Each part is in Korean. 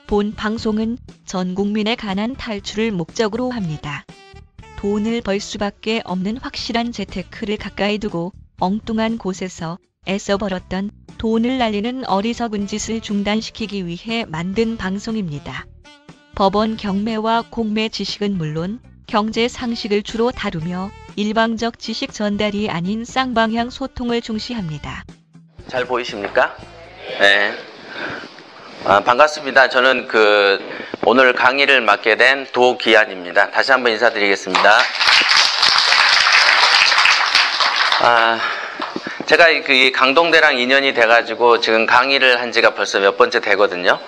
본 방송은 전 국민의 가난 탈출을 목적으로 합니다. 돈을 벌 수밖에 없는 확실한 재테크를 가까이 두고 엉뚱한 곳에서 애써 벌었던 돈을 날리는 어리석은 짓을 중단시키기 위해 만든 방송입니다. 법원 경매와 공매 지식은 물론 경제 상식을 주로 다루며 일방적 지식 전달이 아닌 쌍방향 소통을 중시합니다. 잘 보이십니까? 네. 반갑습니다. 저는 오늘 강의를 맡게 된 도기안입니다. 다시 한번 인사드리겠습니다. 제가 이 강동대랑 인연이 돼가지고 지금 강의를 한 지가 벌써 몇 번째 되거든요.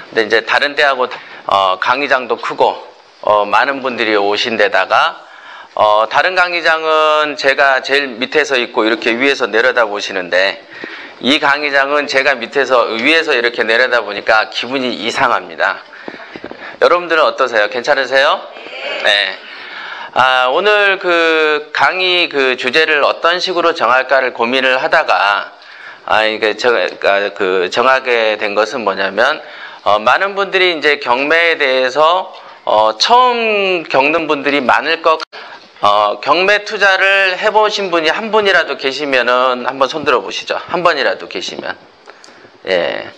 근데 이제 다른 데하고 강의장도 크고 많은 분들이 오신 데다가 다른 강의장은 제가 제일 밑에서 있고 이렇게 위에서 내려다 보시는데 이 강의장은 제가 위에서 이렇게 내려다 보니까 기분이 이상합니다. 여러분들은 어떠세요? 괜찮으세요? 네. 오늘 강의 주제를 어떤 식으로 정할까를 고민을 하다가 정하게 된 것은 뭐냐면 많은 분들이 이제 경매에 대해서 처음 겪는 분들이 많을 것 경매 투자를 해보신 분이 한 분이라도 계시면은 한번 손들어 보시죠. 한 번이라도 계시면. 예.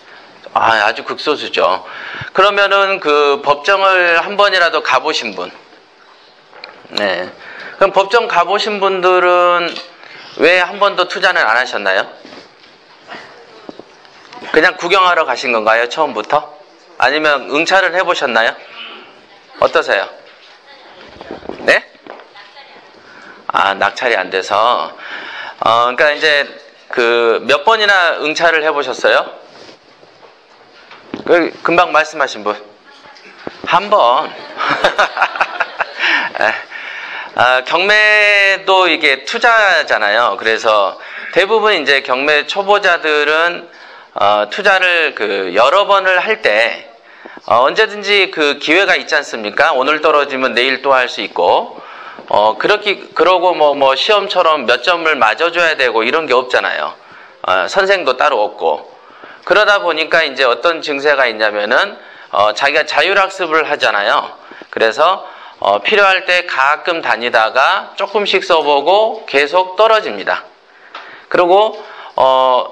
아주 극소수죠. 그러면은 법정을 한 번이라도 가보신 분. 네. 그럼 법정 가보신 분들은 왜 한 번도 투자는 안 하셨나요? 그냥 구경하러 가신 건가요? 처음부터? 아니면 응찰을 해보셨나요? 어떠세요? 네? 낙찰이 안 돼서. 그러니까 이제 몇 번이나 응찰을 해보셨어요? 금방 말씀하신 분. 한 번. 경매도 이게 투자잖아요. 그래서 대부분 이제 경매 초보자들은 투자를 여러 번을 할 때 언제든지 기회가 있지 않습니까? 오늘 떨어지면 내일 또 할 수 있고 그러고 뭐 시험처럼 몇 점을 맞아줘야 되고 이런 게 없잖아요. 선생도 따로 없고. 그러다 보니까 이제 어떤 증세가 있냐면은 자기가 자율학습을 하잖아요. 그래서 필요할 때 가끔 다니다가 조금씩 써보고 계속 떨어집니다. 그리고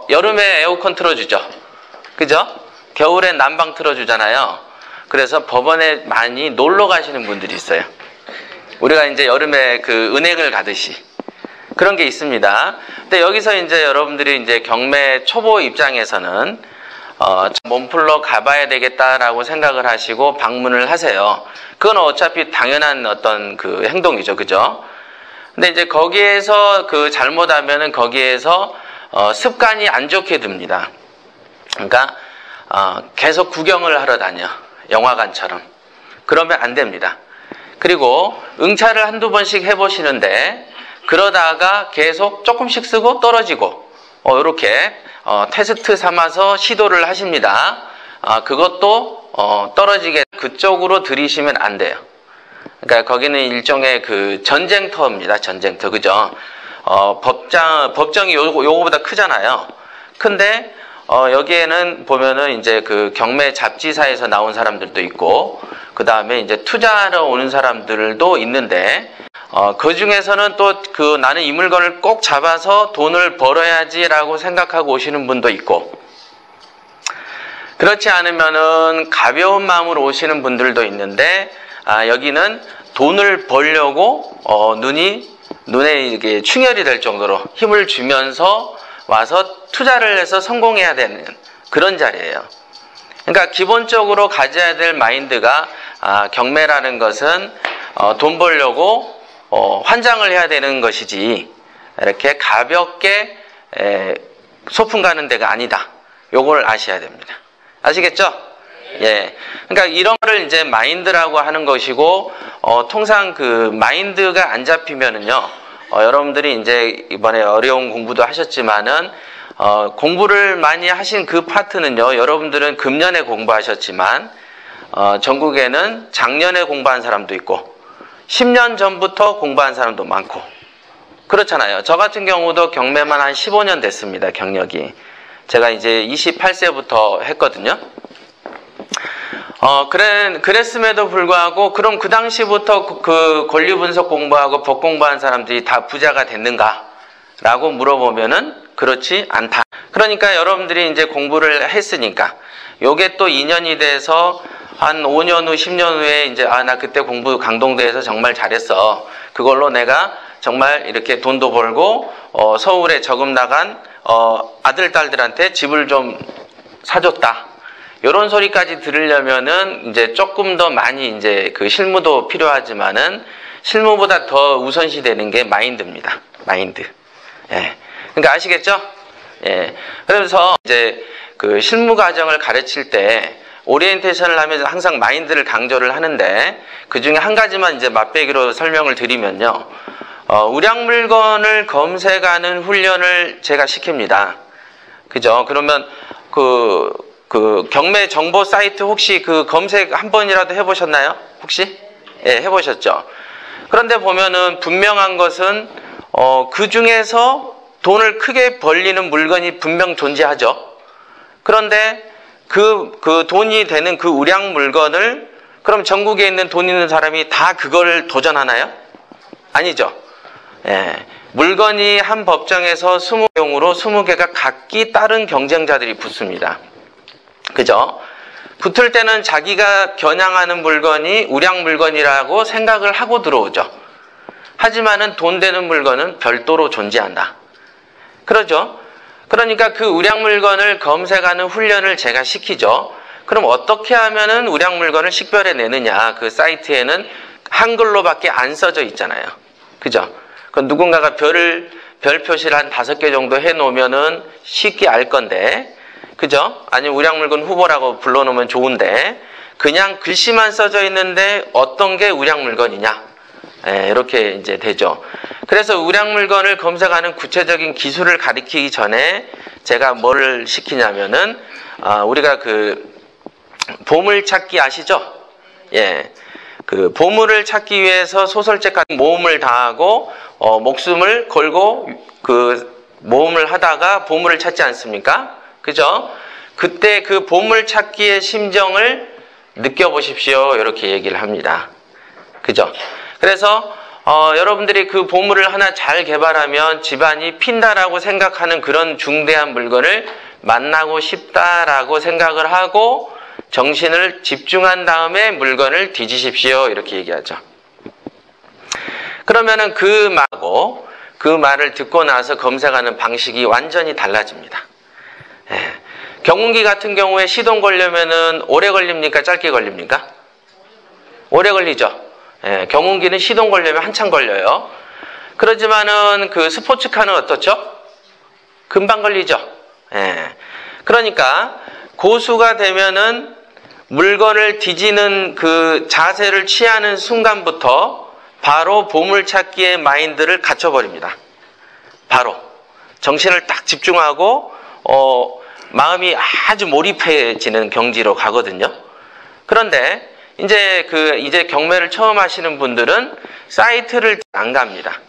여름에 에어컨 틀어주죠. 그죠? 겨울엔 난방 틀어주잖아요. 그래서 법원에 많이 놀러 가시는 분들이 있어요. 우리가 이제 여름에 은행을 가듯이 그런 게 있습니다. 근데 여기서 이제 여러분들이 이제 경매 초보 입장에서는 몸풀러 가봐야 되겠다라고 생각을 하시고 방문을 하세요. 그건 어차피 당연한 어떤 행동이죠, 그죠? 근데 이제 거기에서 잘못하면은 거기에서 습관이 안 좋게 됩니다. 그러니까 계속 구경을 하러 다녀, 영화관처럼. 그러면 안 됩니다. 그리고 응찰을 한두 번씩 해보시는데 그러다가 계속 조금씩 쓰고 떨어지고 이렇게 테스트 삼아서 시도를 하십니다. 그것도 떨어지게 그쪽으로 들이시면 안 돼요. 그러니까 거기는 일종의 전쟁터입니다. 전쟁터, 그죠? 법정이 요거보다 크잖아요. 근데 여기에는 보면은 이제 경매 잡지사에서 나온 사람들도 있고 그 다음에 이제 투자하러 오는 사람들도 있는데 그 중에서는 또 나는 이 물건을 꼭 잡아서 돈을 벌어야지라고 생각하고 오시는 분도 있고 그렇지 않으면은 가벼운 마음으로 오시는 분들도 있는데 여기는 돈을 벌려고 눈에 이게 충혈이 될 정도로 힘을 주면서 와서 투자를 해서 성공해야 되는 그런 자리예요. 그러니까 기본적으로 가져야 될 마인드가 경매라는 것은 돈 벌려고 환장을 해야 되는 것이지 이렇게 가볍게 소풍 가는 데가 아니다. 요걸 아셔야 됩니다. 아시겠죠? 예. 그러니까 이런 거를 이제 마인드라고 하는 것이고 통상 마인드가 안 잡히면은요. 여러분들이 이제 이번에 어려운 공부도 하셨지만은 공부를 많이 하신 그 파트는요. 여러분들은 금년에 공부하셨지만 전국에는 작년에 공부한 사람도 있고 10년 전부터 공부한 사람도 많고 그렇잖아요. 저 같은 경우도 경매만 한 15년 됐습니다. 경력이. 제가 이제 28세부터 했거든요. 그랬음에도 불구하고 그럼 그 당시부터 그 권리 분석 공부하고 법 공부한 사람들이 다 부자가 됐는가? 라고 물어보면은 그렇지 않다. 그러니까 여러분들이 이제 공부를 했으니까 요게 또 2년이 돼서 한 5년 후, 10년 후에 이제 나 그때 공부 강동대에서 정말 잘했어. 그걸로 내가 정말 이렇게 돈도 벌고 서울에 저금 나간 아들, 딸들한테 집을 좀 사줬다. 요런 소리까지 들으려면은 이제 조금 더 많이 이제 그 실무도 필요하지만은 실무보다 더 우선시 되는 게 마인드입니다. 마인드. 예. 그러니까 아시겠죠? 예. 그래서 이제 그 실무 과정을 가르칠 때 오리엔테이션을 하면서 항상 마인드를 강조를 하는데 그 중에 한 가지만 이제 맛배기로 설명을 드리면요. 우량 물건을 검색하는 훈련을 제가 시킵니다. 그죠? 그러면 그 경매 정보 사이트 혹시 그 검색 한 번이라도 해보셨나요? 혹시? 예, 해보셨죠? 그런데 보면은 분명한 것은, 그 중에서 돈을 크게 벌리는 물건이 분명 존재하죠. 그런데 그 돈이 되는 그 우량 물건을 그럼 전국에 있는 돈 있는 사람이 다 그걸 도전하나요? 아니죠. 예. 물건이 한 법정에서 20경우로 20개가 각기 다른 경쟁자들이 붙습니다. 그죠? 붙을 때는 자기가 겨냥하는 물건이 우량 물건이라고 생각을 하고 들어오죠. 하지만은 돈 되는 물건은 별도로 존재한다. 그러죠? 그러니까 그 우량 물건을 검색하는 훈련을 제가 시키죠. 그럼 어떻게 하면은 우량 물건을 식별해내느냐. 그 사이트에는 한글로밖에 안 써져 있잖아요. 그죠? 그 누군가가 별 표시를 한 5개 정도 해놓으면은 쉽게 알 건데, 그죠? 아니면 우량 물건 후보라고 불러놓으면 좋은데, 그냥 글씨만 써져 있는데 어떤 게 우량 물건이냐? 예, 이렇게 이제 되죠. 그래서 우량 물건을 검색하는 구체적인 기술을 가리키기 전에 제가 뭐를 시키냐면은, 우리가 그 보물찾기 아시죠? 예. 그 보물을 찾기 위해서 소설책 같은 모험을 다하고 목숨을 걸고 그 모험을 하다가 보물을 찾지 않습니까? 그죠? 그때 그 보물 찾기의 심정을 느껴보십시오. 이렇게 얘기를 합니다. 그죠? 그래서 여러분들이 그 보물을 하나 잘 개발하면 집안이 핀다라고 생각하는 그런 중대한 물건을 만나고 싶다라고 생각을 하고 정신을 집중한 다음에 물건을 뒤지십시오. 이렇게 얘기하죠. 그러면은 그 말을 듣고 나서 검색하는 방식이 완전히 달라집니다. 예. 경운기 같은 경우에 시동 걸려면은 오래 걸립니까? 짧게 걸립니까? 오래 걸리죠. 예. 경운기는 시동 걸려면 한참 걸려요. 그렇지만은 그 스포츠카는 어떻죠? 금방 걸리죠. 예. 그러니까 고수가 되면은 물건을 뒤지는 그 자세를 취하는 순간부터 바로 보물찾기의 마인드를 갖춰버립니다. 바로 정신을 딱 집중하고 마음이 아주 몰입해지는 경지로 가거든요. 그런데 이제 경매를 처음 하시는 분들은 사이트를 안 갑니다.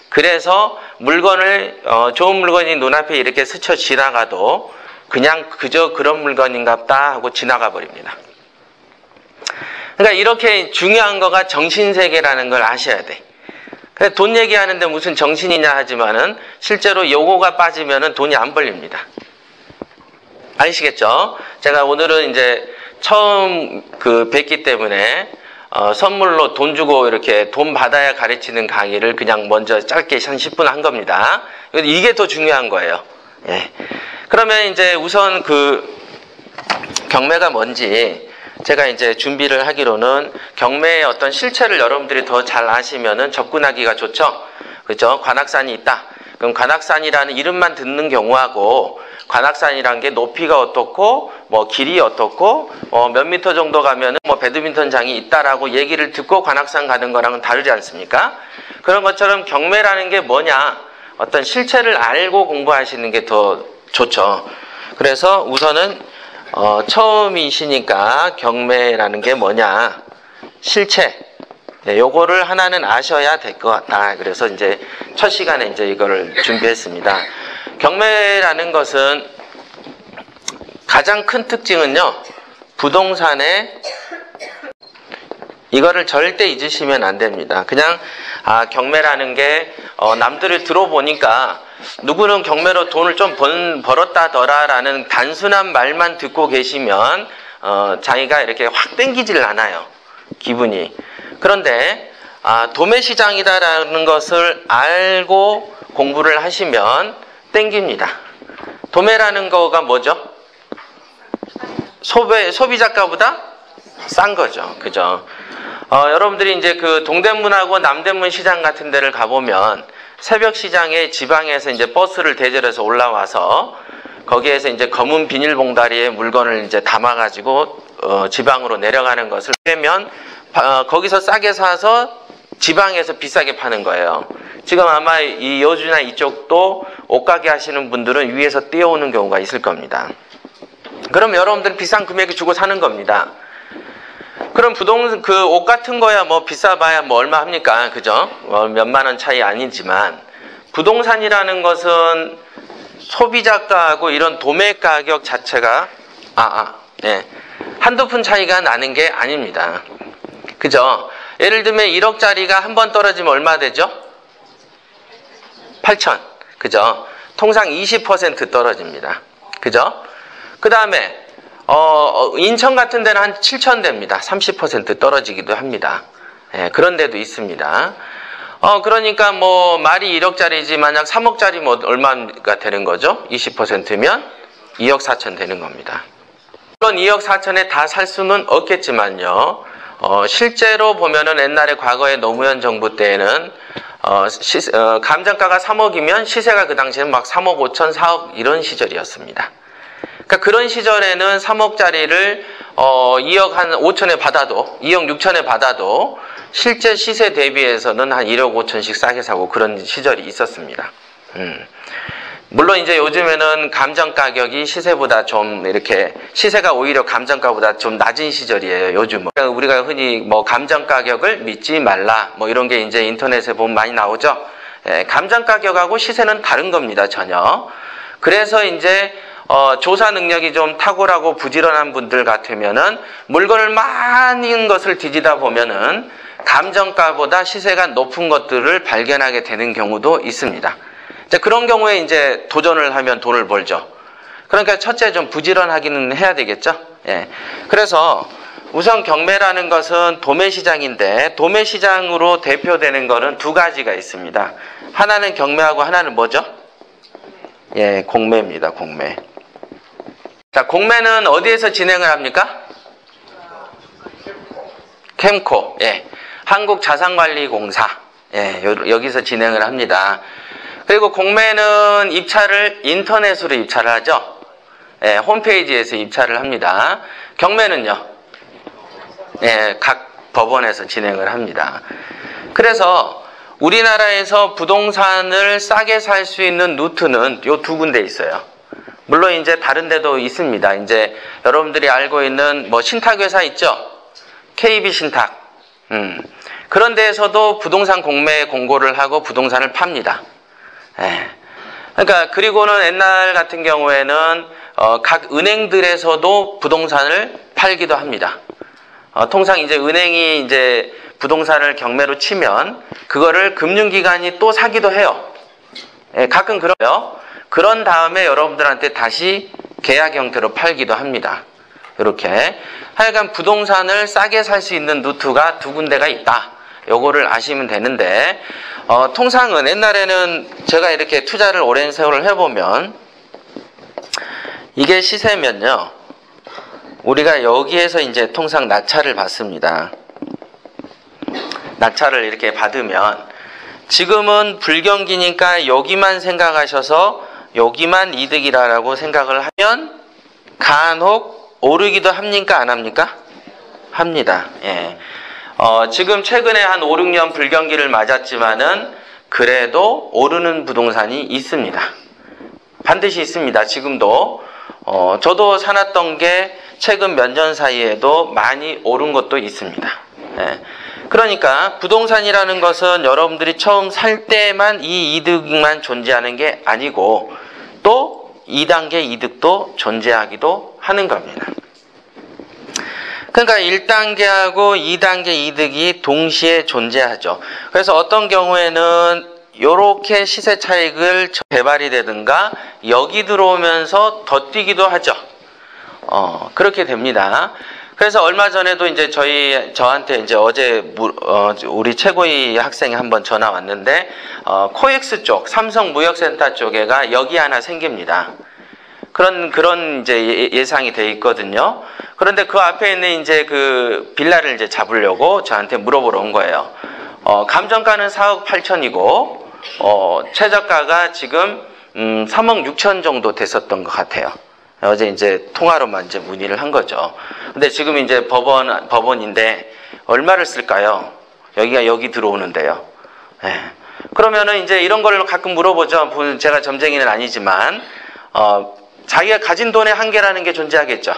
그래서 물건을 좋은 물건이 눈앞에 이렇게 스쳐 지나가도 그냥 그저 그런 물건인갑다 하고 지나가 버립니다. 그러니까 이렇게 중요한 거가 정신세계라는 걸 아셔야 돼. 돈 얘기하는데 무슨 정신이냐 하지만은 실제로 요거가 빠지면은 돈이 안 벌립니다. 아시겠죠? 제가 오늘은 이제 처음 뵙기 때문에 선물로 돈 주고 이렇게 돈 받아야 가르치는 강의를 그냥 먼저 짧게 한 10분 한 겁니다. 이게 더 중요한 거예요. 예. 그러면 이제 우선 그 경매가 뭔지 제가 이제 준비를 하기로는 경매의 어떤 실체를 여러분들이 더 잘 아시면은 접근하기가 좋죠. 그렇죠? 관악산이 있다. 그럼 관악산이라는 이름만 듣는 경우하고 관악산이란 게 높이가 어떻고 뭐 길이 어떻고 몇 미터 정도 가면은 뭐 배드민턴장이 있다라고 얘기를 듣고 관악산 가는 거랑은 다르지 않습니까? 그런 것처럼 경매라는 게 뭐냐? 어떤 실체를 알고 공부하시는 게 더 좋죠. 그래서 우선은 처음이시니까 경매라는 게 뭐냐? 실체. 네, 요거를 하나는 아셔야 될 것 같다. 그래서 이제 첫 시간에 이제 이거를 준비했습니다. 경매라는 것은 가장 큰 특징은요, 부동산에 이거를 절대 잊으시면 안 됩니다. 그냥 경매라는 게 남들을 들어보니까 누구는 경매로 돈을 좀 벌었다더라라는 단순한 말만 듣고 계시면 자기가 이렇게 확 땡기질 않아요. 기분이. 그런데 도매시장이다라는 것을 알고 공부를 하시면 땡깁니다. 도매라는 거가 뭐죠? 소비자가보다 싼 거죠. 그죠? 여러분들이 이제 그 동대문하고 남대문 시장 같은 데를 가보면 새벽 시장에 지방에서 이제 버스를 대절해서 올라와서 거기에서 이제 검은 비닐봉다리에 물건을 이제 담아가지고 지방으로 내려가는 것을 빼면 거기서 싸게 사서 지방에서 비싸게 파는 거예요. 지금 아마 이 여주나 이쪽도 옷가게 하시는 분들은 위에서 뛰어오는 경우가 있을 겁니다. 그럼 여러분들은 비싼 금액을 주고 사는 겁니다. 그럼 그 옷 같은 거야 뭐 비싸봐야 뭐 얼마 합니까? 그죠? 몇만 원 차이 아니지만 부동산이라는 것은 소비자가하고 이런 도매 가격 자체가 한두 푼 차이가 나는 게 아닙니다. 그죠? 예를 들면 1억짜리가 한 번 떨어지면 얼마 되죠? 8천. 그죠? 통상 20% 떨어집니다. 그죠? 그 다음에 인천 같은 데는 한 7천 됩니다. 30% 떨어지기도 합니다. 그런 데도 있습니다. 그러니까 뭐 말이 1억짜리지 만약 3억짜리 뭐 얼마가 되는 거죠? 20%면 2억 4천 되는 겁니다. 물론 2억 4천에 다 살 수는 없겠지만요. 실제로 보면은 옛날에 과거에 노무현 정부 때에는 감정가가 3억이면 시세가 그 당시에는 막 3억 5천, 4억 이런 시절이었습니다. 그러니까 그런 시절에는 3억짜리를 2억 한 5천에 받아도 2억 6천에 받아도 실제 시세 대비해서는 한 1억 5천씩 싸게 사고 그런 시절이 있었습니다. 물론 이제 요즘에는 감정 가격이 시세보다 좀 이렇게 시세가 오히려 감정가보다 좀 낮은 시절이에요. 요즘은 우리가 흔히 뭐 감정 가격을 믿지 말라 뭐 이런 게 이제 인터넷에 보면 많이 나오죠. 감정 가격하고 시세는 다른 겁니다. 전혀. 그래서 이제 조사 능력이 좀 탁월하고 부지런한 분들 같으면은 물건을 많은 것을 뒤지다 보면은 감정가보다 시세가 높은 것들을 발견하게 되는 경우도 있습니다. 그런 경우에 이제 도전을 하면 돈을 벌죠. 그러니까 첫째 좀 부지런하기는 해야 되겠죠. 그래서 우선 경매라는 것은 도매시장인데 도매시장으로 대표되는 거는 두 가지가 있습니다. 하나는 경매하고 하나는 뭐죠? 공매입니다. 공매. 자, 공매는 어디에서 진행을 합니까? 캠코, 한국자산관리공사, 여기서 진행을 합니다. 그리고 공매는 입찰을 인터넷으로 입찰을 하죠. 홈페이지에서 입찰을 합니다. 경매는요, 각 법원에서 진행을 합니다. 그래서 우리나라에서 부동산을 싸게 살 수 있는 루트는 요 두 군데 있어요. 물론 이제 다른 데도 있습니다. 이제 여러분들이 알고 있는 뭐 신탁회사 있죠? KB신탁. 그런 데에서도 부동산 공매 공고를 하고 부동산을 팝니다. 그러니까 그리고는 옛날 같은 경우에는 각 은행들에서도 부동산을 팔기도 합니다. 통상 이제 은행이 이제 부동산을 경매로 치면 그거를 금융기관이 또 사기도 해요. 가끔 그래요. 그런 다음에 여러분들한테 다시 계약 형태로 팔기도 합니다. 이렇게 하여간 부동산을 싸게 살 수 있는 루트가 두 군데가 있다. 요거를 아시면 되는데 통상은 옛날에는 제가 이렇게 투자를 오랜 세월을 해보면 이게 시세면요 우리가 여기에서 이제 통상 낙찰을 받습니다. 낙찰을 이렇게 받으면 지금은 불경기니까 여기만 생각하셔서 여기만 이득이라고 생각을 하면 간혹 오르기도 합니까? 안 합니까? 합니다. 지금 최근에 한 5, 6년 불경기를 맞았지만은 그래도 오르는 부동산이 있습니다. 반드시 있습니다. 지금도. 저도 사놨던 게 최근 몇 년 사이에도 많이 오른 것도 있습니다. 그러니까 부동산이라는 것은 여러분들이 처음 살 때만 이 이득만 존재하는 게 아니고 또 2단계 이득도 존재하기도 하는 겁니다. 그러니까 1단계하고 2단계 이득이 동시에 존재하죠. 그래서 어떤 경우에는 이렇게 시세 차익을 개발이 되든가 여기 들어오면서 더 뛰기도 하죠. 그렇게 됩니다. 그래서 얼마 전에도 이제 저한테 이제 어제 우리 최고위 학생이 한번 전화 왔는데 코엑스 쪽, 삼성무역센터 쪽에가 여기 하나 생깁니다. 그런 이제 예상이 돼 있거든요. 그런데 그 앞에 있는 이제 그 빌라를 이제 잡으려고 저한테 물어보러 온 거예요. 감정가는 4억 8천이고 최저가가 지금 3억 6천 정도 됐었던 것 같아요. 어제 이제 통화로만 이제 문의를 한 거죠. 근데 지금 이제 법원인데 얼마를 쓸까요? 여기가 여기 들어오는데요. 네. 그러면은 이제 이런 걸 가끔 물어보죠. 제가 점쟁이는 아니지만 자기가 가진 돈의 한계라는 게 존재하겠죠.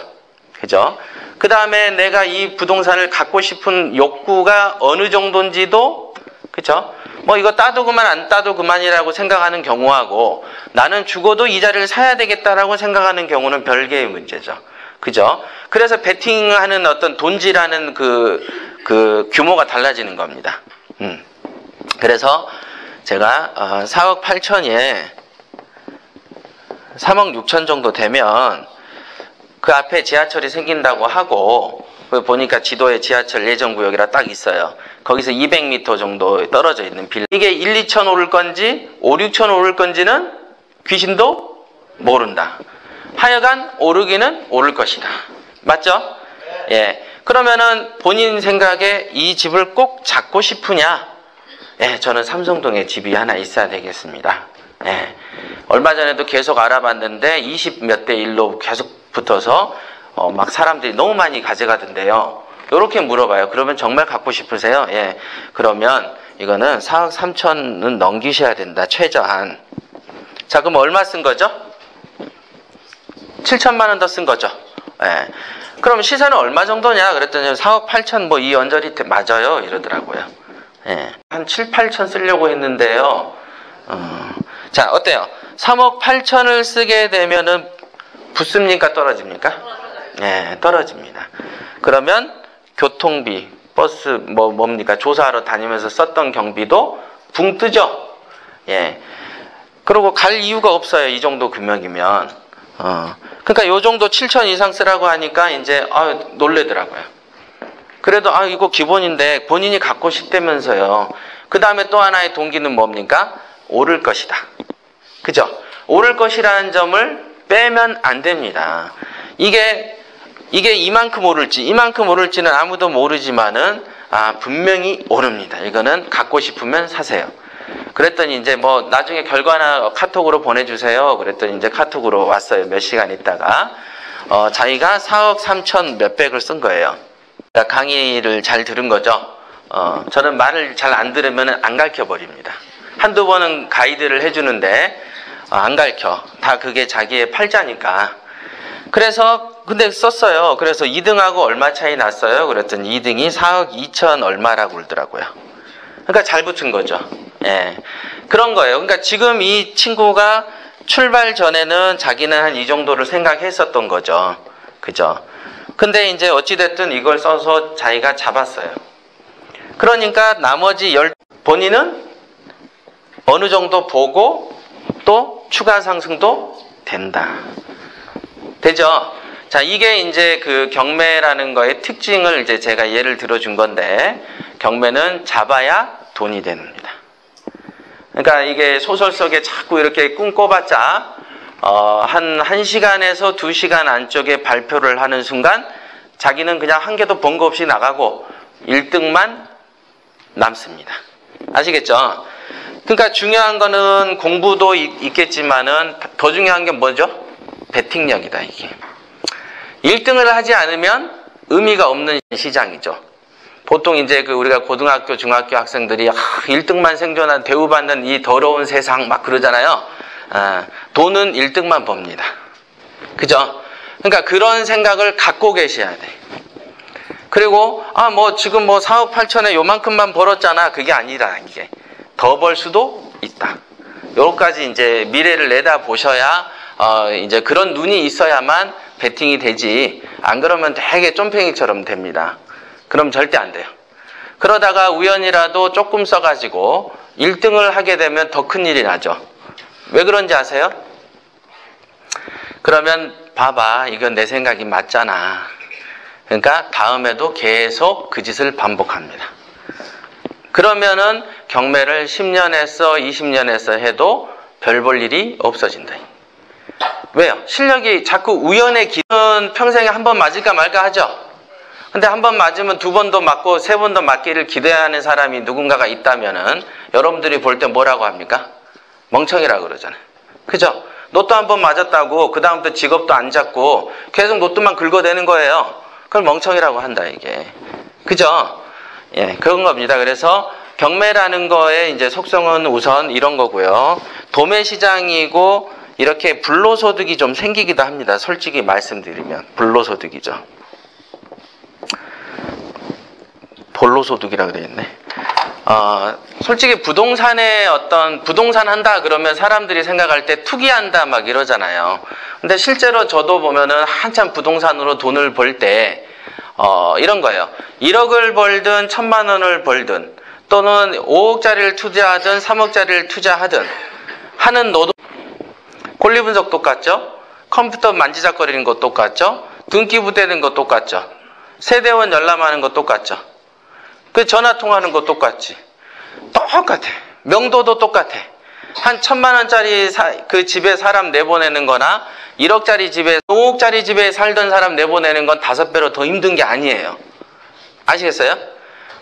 그죠? 그 다음에 내가 이 부동산을 갖고 싶은 욕구가 어느 정도인지도, 그죠? 뭐 이거 따도 그만 안 따도 그만이라고 생각하는 경우하고 나는 죽어도 이 자리를 사야 되겠다라고 생각하는 경우는 별개의 문제죠. 그죠? 그래서 베팅하는 어떤 돈지라는 그 규모가 달라지는 겁니다. 그래서 제가 4억 8천에 3억 6천 정도 되면 그 앞에 지하철이 생긴다고 하고 보니까 지도에 지하철 예정구역이라 딱 있어요. 거기서 200m 정도 떨어져 있는 빌라. 이게 1, 2천 오를 건지 5, 6천 오를 건지는 귀신도 모른다. 하여간 오르기는 오를 것이다. 맞죠? 예. 그러면은 본인 생각에 이 집을 꼭 잡고 싶으냐? 예, 저는 삼성동에 집이 하나 있어야 되겠습니다. 예. 얼마 전에도 계속 알아봤는데 20 몇 대 1로 계속 붙어서 막 사람들이 너무 많이 가져가던데요. 이렇게 물어봐요. 그러면 정말 갖고 싶으세요? 예. 그러면 이거는 4억 3천은 넘기셔야 된다. 최저한. 자, 그럼 얼마 쓴 거죠? 7천만 원 더 쓴 거죠. 예. 그럼 시세는 얼마 정도냐? 그랬더니 4억 8천 뭐 이 언저리 맞아요. 이러더라고요. 예. 한 7, 8천 쓰려고 했는데요. 자, 어때요? 3억 8천을 쓰게 되면은 붙습니까? 떨어집니까? 예, 떨어집니다. 그러면 교통비, 버스, 뭡니까? 조사하러 다니면서 썼던 경비도 붕 뜨죠? 예. 그리고 갈 이유가 없어요. 이 정도 금액이면. 그러니까 요 정도 7천 이상 쓰라고 하니까 이제, 놀래더라고요. 그래도, 이거 기본인데 본인이 갖고 싶다면서요. 그 다음에 또 하나의 동기는 뭡니까? 오를 것이다. 그죠? 오를 것이라는 점을 빼면 안 됩니다. 이게 이만큼 오를지는 아무도 모르지만은, 분명히 오릅니다. 이거는 갖고 싶으면 사세요. 그랬더니 이제 뭐 나중에 결과나 카톡으로 보내주세요. 그랬더니 이제 카톡으로 왔어요. 몇 시간 있다가. 자기가 4억 3천 몇백을 쓴 거예요. 그러니까 강의를 잘 들은 거죠. 저는 말을 잘 안 들으면 안 가르쳐 버립니다. 한두 번은 가이드를 해주는데, 안 가르쳐. 다 그게 자기의 팔자니까. 그래서 근데 썼어요. 그래서 2등하고 얼마 차이 났어요? 그랬더니 2등이 4억 2천 얼마라고 그러더라고요. 그러니까 잘 붙은 거죠. 예. 그런 거예요. 그러니까 지금 이 친구가 출발 전에는 자기는 한 이 정도를 생각했었던 거죠. 그죠? 근데 이제 어찌됐든 이걸 써서 자기가 잡았어요. 그러니까 나머지 본인은 어느 정도 보고 또 추가 상승도 된다. 되죠? 자, 이게 이제 그 경매라는 거의 특징을 이제 제가 예를 들어준 건데, 경매는 잡아야 돈이 됩니다. 그러니까 이게 소설 속에 자꾸 이렇게 꿈 꿔봤자, 한 1시간에서 2시간 안쪽에 발표를 하는 순간, 자기는 그냥 한 개도 번거 없이 나가고 1등만 남습니다. 아시겠죠? 그러니까 중요한 거는 공부도 있겠지만은 더 중요한 게 뭐죠? 베팅력이다, 이게. 1등을 하지 않으면 의미가 없는 시장이죠. 보통 이제 우리가 고등학교, 중학교 학생들이 1등만 생존한 대우받는 이 더러운 세상 막 그러잖아요. 돈은 1등만 법니다. 그죠? 그러니까 그런 생각을 갖고 계셔야 돼. 그리고 지금 4억 8천에 요만큼만 벌었잖아. 그게 아니라 이게 더 벌 수도 있다. 요까지 이제 미래를 내다 보셔야 이제 그런 눈이 있어야만 베팅이 되지, 안 그러면 되게 쫌팽이처럼 됩니다. 그럼 절대 안 돼요. 그러다가 우연이라도 조금 써가지고 1등을 하게 되면 더 큰일이 나죠. 왜 그런지 아세요? 그러면 봐봐, 이건 내 생각이 맞잖아. 그러니까 다음에도 계속 그 짓을 반복합니다. 그러면은 경매를 10년 했어, 20년 했어 해도 별 볼 일이 없어진다. 왜요? 실력이 자꾸 우연의 길은 평생에 한 번 맞을까 말까 하죠. 근데 한 번 맞으면 두 번도 맞고 세 번도 맞기를 기대하는 사람이 누군가가 있다면은 여러분들이 볼 때 뭐라고 합니까? 멍청이라고 그러잖아요. 그죠? 로또 한 번 맞았다고 그 다음부터 직업도 안 잡고 계속 로또만 긁어대는 거예요. 그걸 멍청이라고 한다, 이게. 그죠? 예, 그런 겁니다. 그래서 경매라는 거의 이제 속성은 우선 이런 거고요. 도매 시장이고 이렇게 불로소득이 좀 생기기도 합니다. 솔직히 말씀드리면 불로소득이죠. 볼로소득이라고 되어 있네. 솔직히 부동산에 부동산 한다 그러면 사람들이 생각할 때 투기한다 막 이러잖아요. 근데 실제로 저도 보면은 한참 부동산으로 돈을 벌 때, 이런 거예요. 1억을 벌든 1,000만 원을 벌든 또는 5억짜리를 투자하든 3억짜리를 투자하든 하는 노동, 권리 분석 똑같죠? 컴퓨터 만지작거리는 거 똑같죠? 등기 부대는 거 똑같죠? 세대원 열람하는 거 똑같죠? 그 전화 통화하는 거 똑같지. 똑같아. 명도도 똑같아. 한 1,000만 원짜리 그 집에 사람 내보내는 거나 1억짜리 집에 5억짜리 집에 살던 사람 내보내는 건 5배로 더 힘든 게 아니에요. 아시겠어요?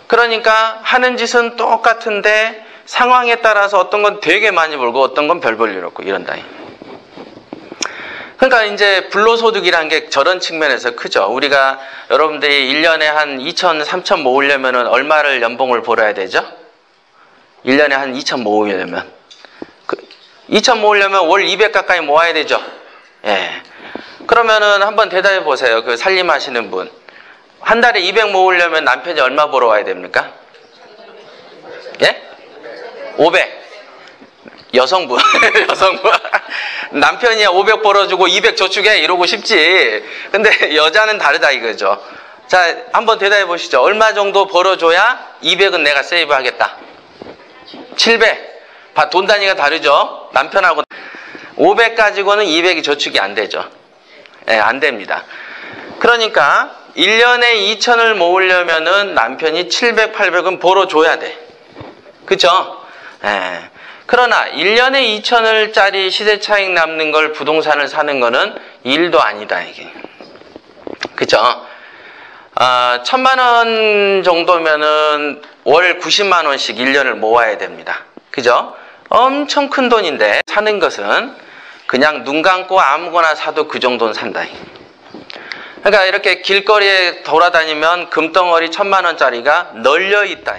그러니까 하는 짓은 똑같은데 상황에 따라서 어떤 건 되게 많이 벌고 어떤 건 별 볼 일 없고 이런다. 그러니까 이제 불로소득이라는 게 저런 측면에서 크죠. 우리가 여러분들이 1년에 한 2천, 3천 모으려면 얼마를 연봉을 벌어야 되죠? 1년에 한 2천 모으려면 2천 모으려면 월 200 가까이 모아야 되죠. 예. 그러면은 한번 대답해 보세요. 그 살림하시는 분. 한 달에 200 모으려면 남편이 얼마 벌어와야 됩니까? 예? 500. 여성분. 여성분. 남편이야 500 벌어주고 200 저축해 이러고 싶지. 근데 여자는 다르다 이거죠. 자, 한번 대답해 보시죠. 얼마 정도 벌어줘야 200은 내가 세이브 하겠다? 700. 돈 단위가 다르죠. 남편하고 500 가지고는 200이 저축이 안 되죠. 예, 안 됩니다. 그러니까 1년에 2천을 모으려면은 남편이 700, 800은 벌어줘야 돼. 그쵸? 예. 그러나 1년에 2천을짜리 시세 차익 남는 걸 부동산을 사는 거는 일도 아니다, 이게. 그죠? 1,000만 원 정도면은 월 90만 원씩 1년을 모아야 됩니다. 그죠? 엄청 큰 돈인데 사는 것은 그냥 눈 감고 아무거나 사도 그 정도는 산다. 그러니까 이렇게 길거리에 돌아다니면 금덩어리 1,000만 원짜리가 널려 있다.